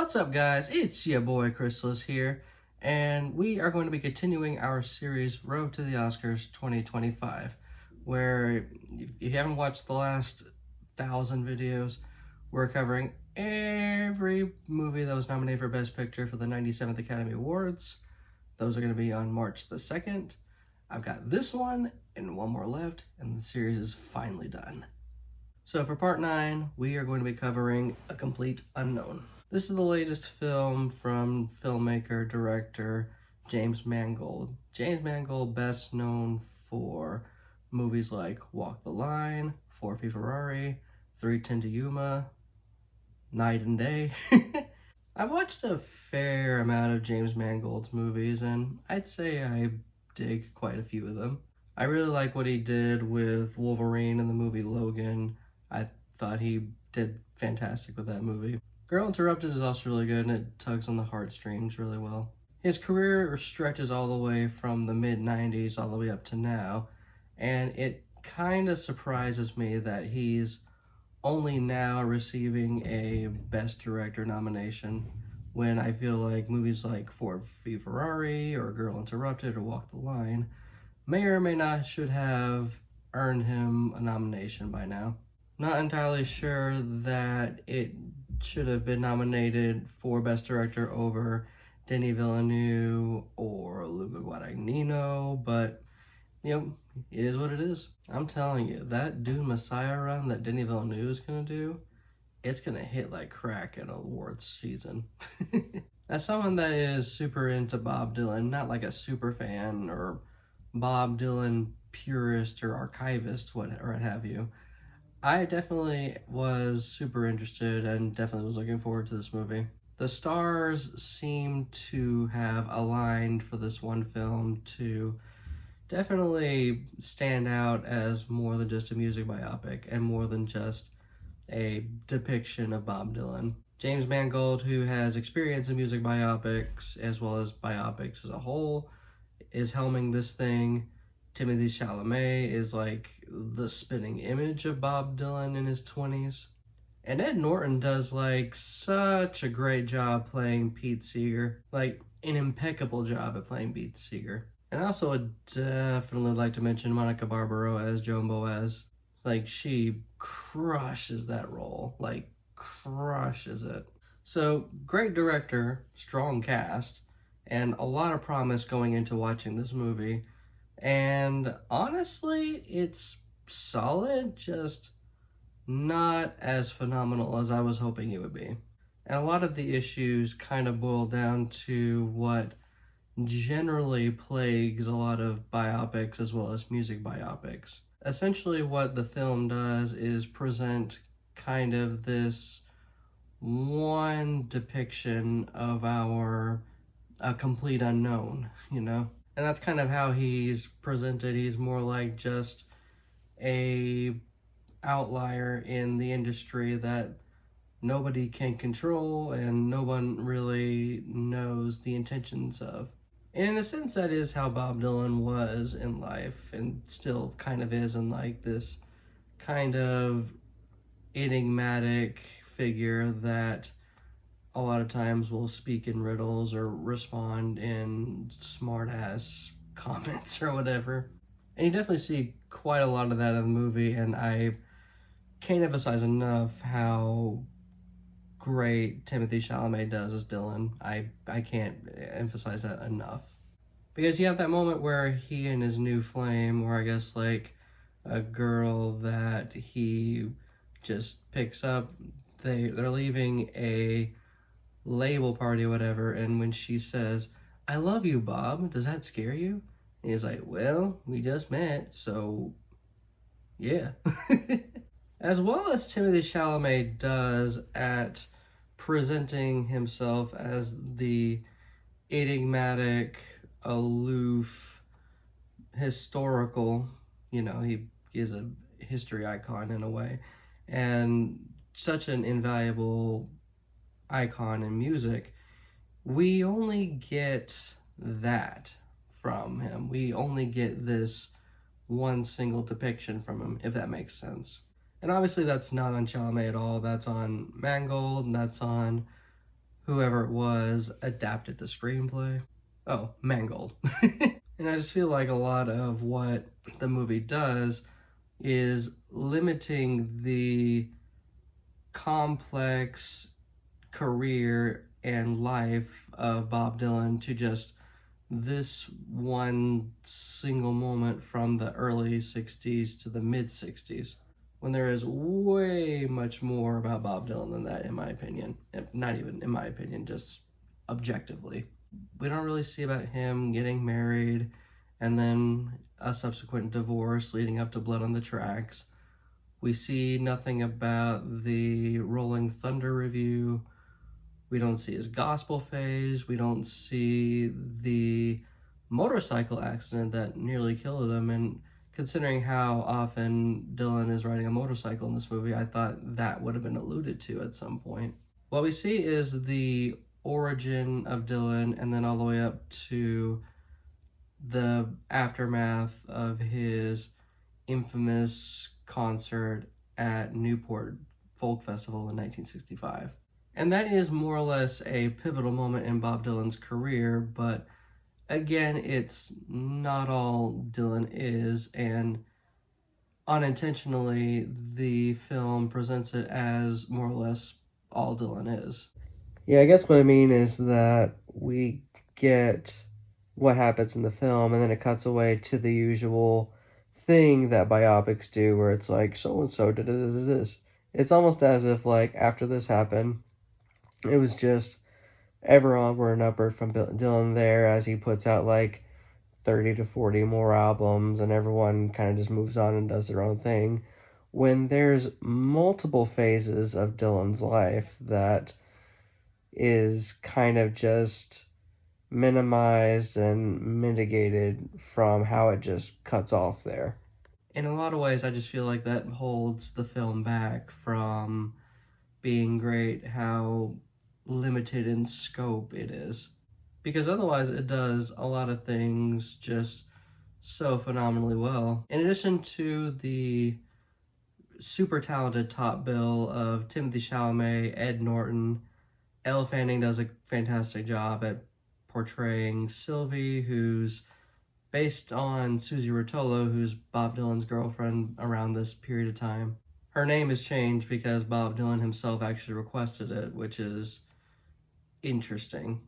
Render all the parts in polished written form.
What's up, guys? It's your boy Chrysalis here, and we are going to be continuing our series Road to the Oscars 2025, where if you haven't watched the last 1,000 videos, we're covering every movie that was nominated for Best Picture for the 97th Academy Awards. Those are going to be on March the 2nd. I've got this one and one more left, and the series is finally done. So for part 9, we are going to be covering A Complete Unknown. This is the latest film from filmmaker, director James Mangold. James Mangold, best known for movies like Walk the Line, 4 Feet Ferrari, 3:10 to Yuma, Night and Day. I've watched a fair amount of James Mangold's movies, and I'd say I dig quite a few of them. I really like what he did with Wolverine in the movie Logan. I thought he did fantastic with that movie. Girl Interrupted is also really good, and it tugs on the heartstrings really well. His career stretches all the way from the mid-90s all the way up to now, and it kind of surprises me that he's only now receiving a Best Director nomination when I feel like movies like 4 Feet Ferrari or Girl Interrupted or Walk the Line may or may not should have earned him a nomination by now. Not entirely sure that it should have been nominated for Best Director over Denis Villeneuve or Luca Guadagnino, but you know, it is what it is. I'm telling you, that Dune Messiah run that Denis Villeneuve is gonna do, it's gonna hit like crack at awards season. As someone that is super into Bob Dylan, not like a super fan or Bob Dylan purist or archivist, what have you, I definitely was super interested and definitely was looking forward to this movie. The stars seem to have aligned for this one film to definitely stand out as more than just a music biopic and more than just a depiction of Bob Dylan. James Mangold, who has experience in music biopics as well as biopics as a whole, is helming this thing. Timothée Chalamet is like the spinning image of Bob Dylan in his 20s. And Ed Norton does like such a great job playing Pete Seeger. Like an impeccable job at playing Pete Seeger. And I also would definitely like to mention Monica Barbaro as Joan Boaz. It's like she crushes that role. Like crushes it. So great director, strong cast, and a lot of promise going into watching this movie. And honestly, it's solid, just not as phenomenal as I was hoping it would be. And a lot of the issues kind of boil down to what generally plagues a lot of biopics as well as music biopics. Essentially what the film does is present kind of this one depiction of a complete unknown, you know? And that's kind of how he's presented. He's more like just a outlier in the industry that nobody can control and no one really knows the intentions of. And in a sense, that is how Bob Dylan was in life and still kind of is in like this kind of enigmatic figure that a lot of times will speak in riddles or respond in smart-ass comments or whatever. And you definitely see quite a lot of that in the movie, and I can't emphasize enough how great Timothée Chalamet does as Dylan. I can't emphasize that enough. Because you have that moment where he and his new flame, or I guess like a girl that he just picks up, they're leaving a label party or whatever, and when she says, "I love you, Bob, does that scare you?" And he's like, "Well, we just met, so yeah." As well as Timothée Chalamet does at presenting himself as the enigmatic, aloof, historical, you know, he is a history icon in a way, and such an invaluable icon in music, we only get that from him. We only get this one single depiction from him, if that makes sense. And obviously that's not on Chalamet at all. That's on Mangold, and that's on whoever it was adapted the screenplay. Oh, Mangold. And I just feel like a lot of what the movie does is limiting the complex career and life of Bob Dylan to just this one single moment from the early 60s to the mid 60s, when there is way much more about Bob Dylan than that, in my opinion. Not even in my opinion, just objectively. We don't really see about him getting married and then a subsequent divorce leading up to Blood on the Tracks. We see nothing about the Rolling Thunder review. We don't see his gospel phase. We don't see the motorcycle accident that nearly killed him. And considering how often Dylan is riding a motorcycle in this movie, I thought that would have been alluded to at some point. What we see is the origin of Dylan and then all the way up to the aftermath of his infamous concert at Newport Folk Festival in 1965. And that is more or less a pivotal moment in Bob Dylan's career, but again, it's not all Dylan is, and unintentionally, the film presents it as more or less all Dylan is. Yeah, I guess what I mean is that we get what happens in the film, and then it cuts away to the usual thing that biopics do, where it's like, so-and-so did this. It's almost as if, like, after this happened, it was just ever onward and upward from Dylan there as he puts out like 30 to 40 more albums and everyone kind of just moves on and does their own thing. When there's multiple phases of Dylan's life that is kind of just minimized and mitigated from how it just cuts off there. In a lot of ways, I just feel like that holds the film back from being great, how limited in scope it is. Because otherwise it does a lot of things just so phenomenally well. In addition to the super talented top bill of Timothée Chalamet, Ed Norton, Elle Fanning does a fantastic job at portraying Sylvie, who's based on Susie Rotolo, who's Bob Dylan's girlfriend around this period of time. Her name is changed because Bob Dylan himself actually requested it, which is interesting.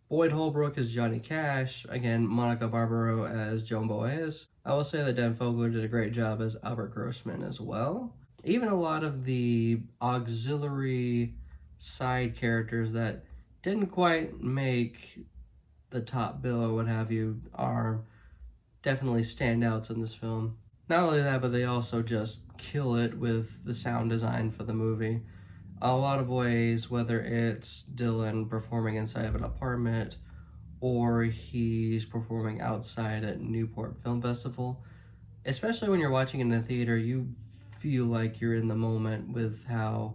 Boyd Holbrook as Johnny Cash, again, Monica Barbaro as Joan Baez. I will say that Dan Fogler did a great job as Albert Grossman as well. Even a lot of the auxiliary side characters that didn't quite make the top bill or what have you are definitely standouts in this film. Not only that, but they also just kill it with the sound design for the movie. A lot of ways, whether it's Dylan performing inside of an apartment or he's performing outside at Newport Film Festival, especially when you're watching in a theater, you feel like you're in the moment with how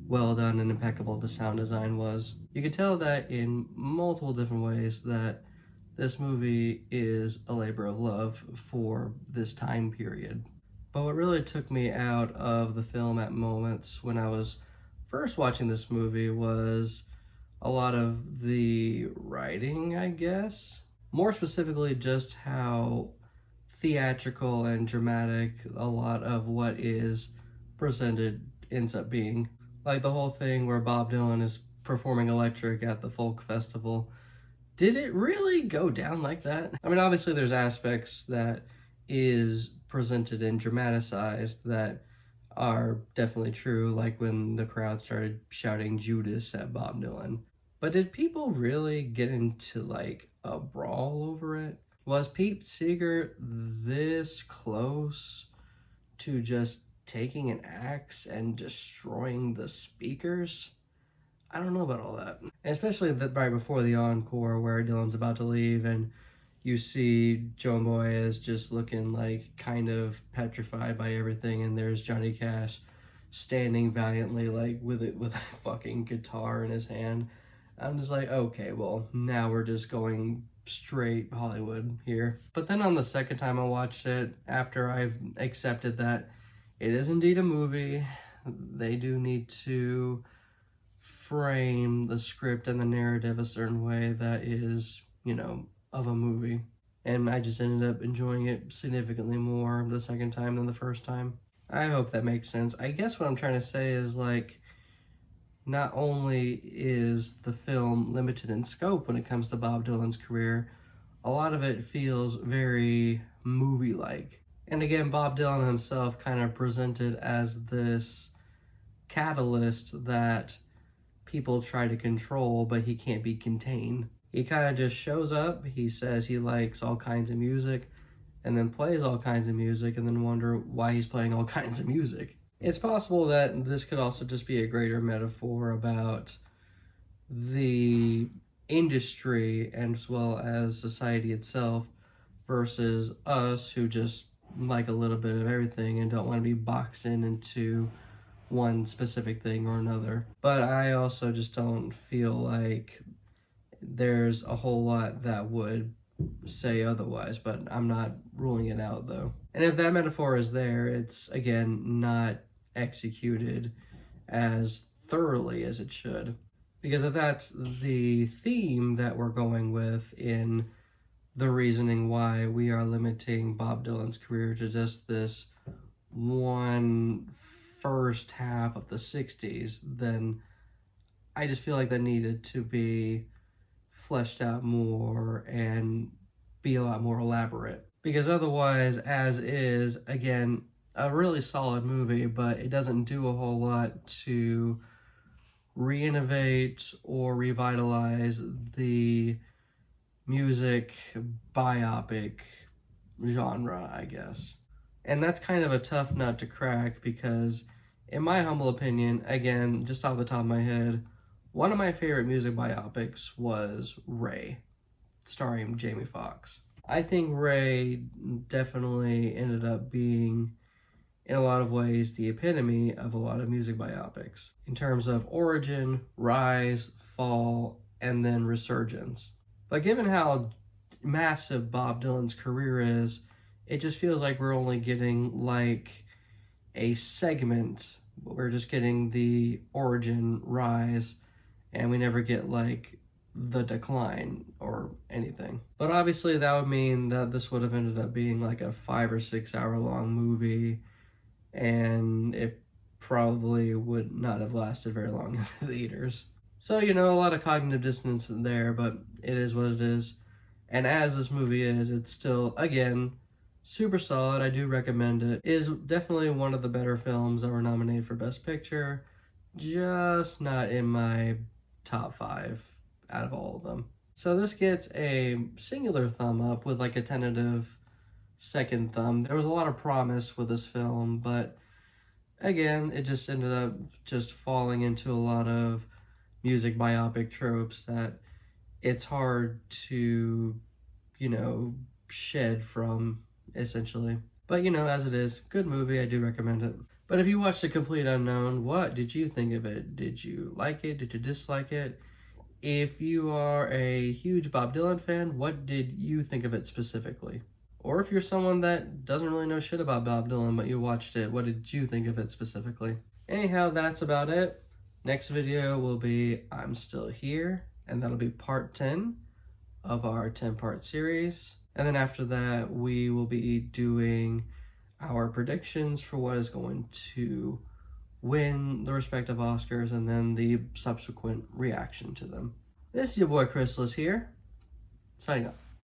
well done and impeccable the sound design was. You can tell that in multiple different ways that this movie is a labor of love for this time period. But what really took me out of the film at moments when I was first watching this movie was a lot of the writing, I guess. More specifically, just how theatrical and dramatic a lot of what is presented ends up being. Like the whole thing where Bob Dylan is performing Electric at the folk festival. Did it really go down like that? I mean, obviously there's aspects that is presented and dramatized that are definitely true, like when the crowd started shouting Judas at Bob Dylan. But did people really get into like a brawl over it? Was Pete Seeger this close to just taking an axe and destroying the speakers? I don't know about all that. And especially that right before the encore where Dylan's about to leave and you see Joan Baez just looking like kind of petrified by everything, and there's Johnny Cash standing valiantly like with a fucking guitar in his hand. I'm just like, okay, well, now we're just going straight Hollywood here. But then on the second time I watched it, after I've accepted that it is indeed a movie, they do need to frame the script and the narrative a certain way that is, of a movie. And I just ended up enjoying it significantly more the second time than the first time. I hope that makes sense. I guess what I'm trying to say is, like, not only is the film limited in scope when it comes to Bob Dylan's career, a lot of it feels very movie-like. And again, Bob Dylan himself kind of presented as this catalyst that people try to control, but he can't be contained. He kind of just shows up, he says he likes all kinds of music, and then plays all kinds of music, and then wonder why he's playing all kinds of music. It's possible that this could also just be a greater metaphor about the industry and as well as society itself versus us who just like a little bit of everything and don't want to be boxed into one specific thing or another. But I also just don't feel like there's a whole lot that would say otherwise, but I'm not ruling it out though. And if that metaphor is there, it's again not executed as thoroughly as it should. Because if that's the theme that we're going with in the reasoning why we are limiting Bob Dylan's career to just this one first half of the 60s, then I just feel like that needed to be fleshed out more and be a lot more elaborate. Because otherwise, as is, again, a really solid movie, but it doesn't do a whole lot to re-innovate or revitalize the music biopic genre, I guess. And that's kind of a tough nut to crack because, in my humble opinion, again, just off the top of my head, one of my favorite music biopics was Ray, starring Jamie Foxx. I think Ray definitely ended up being, in a lot of ways, the epitome of a lot of music biopics in terms of origin, rise, fall, and then resurgence. But given how massive Bob Dylan's career is, it just feels like we're only getting like a segment. We're just getting the origin, rise, and we never get like the decline or anything. But obviously that would mean that this would have ended up being like a 5 or 6 hour long movie, and it probably would not have lasted very long in the theaters. So, a lot of cognitive dissonance there, but it is what it is. And as this movie is, it's still, again, super solid. I do recommend it. It is definitely one of the better films that were nominated for Best Picture, just not in my top 5 out of all of them. So this gets a singular thumb up with like a tentative second thumb. There was a lot of promise with this film, but again, it just ended up just falling into a lot of music biopic tropes that it's hard to, shed from, essentially. But, as it is, good movie, I do recommend it. But if you watched The Complete Unknown, what did you think of it? Did you like it? Did you dislike it? If you are a huge Bob Dylan fan, what did you think of it specifically? Or if you're someone that doesn't really know shit about Bob Dylan, but you watched it, what did you think of it specifically? Anyhow, that's about it. Next video will be I'm Still Here, and that'll be part 10 of our 10-part series. And then after that, we will be doing our predictions for what is going to win the respective Oscars and then the subsequent reaction to them. This is your boy Chrysalis here, signing off.